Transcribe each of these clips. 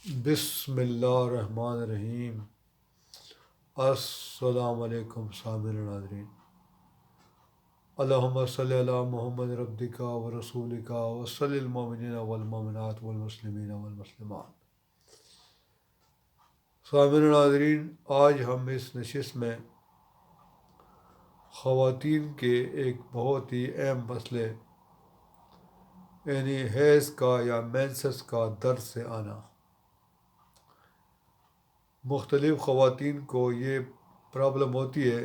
بسم اللہ الرحمن الرحیم۔ السلام علیکم سامعین ناظرین، اللہم صلی علی محمد ربک و رسولک و صلی المؤمنین والمؤمنات والمسلمین والمسلمات۔ سامعین ناظرین، آج ہم اس نشست میں خواتین کے ایک بہت ہی اہم مسئلے یعنی حیض کا یا مینسس کا درد سے آنا، مختلف خواتین کو یہ پرابلم ہوتی ہے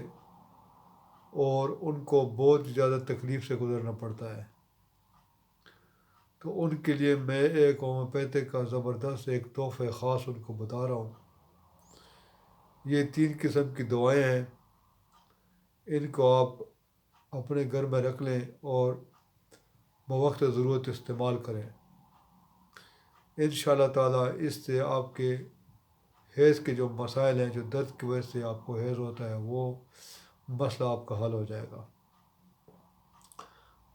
اور ان کو بہت زیادہ تکلیف سے گزرنا پڑتا ہے، تو ان کے لیے میں ایک ہومیوپیتھک کا زبردست ایک تحفہ خاص ان کو بتا رہا ہوں۔ یہ 3 قسم کی دوائیں ہیں، ان کو آپ اپنے گھر میں رکھ لیں اور بوقت ضرورت استعمال کریں۔ انشاءاللہ تعالیٰ اس سے آپ کے حیض کے جو مسائل ہیں، جو درد کی وجہ سے آپ کو حیض ہوتا ہے، وہ مسئلہ آپ کا حل ہو جائے گا۔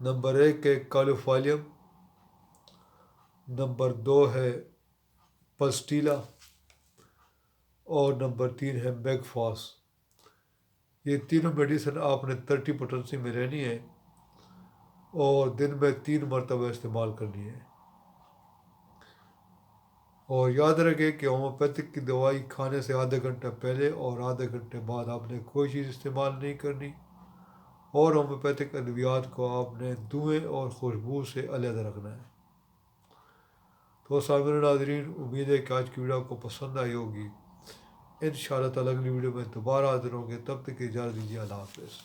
نمبر 1 ہے کالوفالیم، نمبر 2 ہے پسٹیلا اور نمبر 3 ہے میگ فاس۔ یہ تینوں میڈیسن آپ نے 30 پوٹنسی میں رہنی ہے اور دن میں 3 مرتبہ استعمال کرنی ہے، اور یاد رکھیں کہ ہومیوپیتھک کی دوائی کھانے سے آدھا گھنٹہ پہلے اور آدھے گھنٹے بعد آپ نے کوئی چیز استعمال نہیں کرنی، اور ہومیوپیتھک ادویات کو آپ نے دھوئیں اور خوشبو سے علیحدہ رکھنا ہے۔ تو سامعین ناظرین، امید ہے کہ آج کی ویڈیو آپ کو پسند آئی ہوگی۔ انشاءاللہ تعالیٰ اگلی ویڈیو میں دوبارہ حاضر ہوں گے، تب تک اجازت دیجیے، اللہ حافظ۔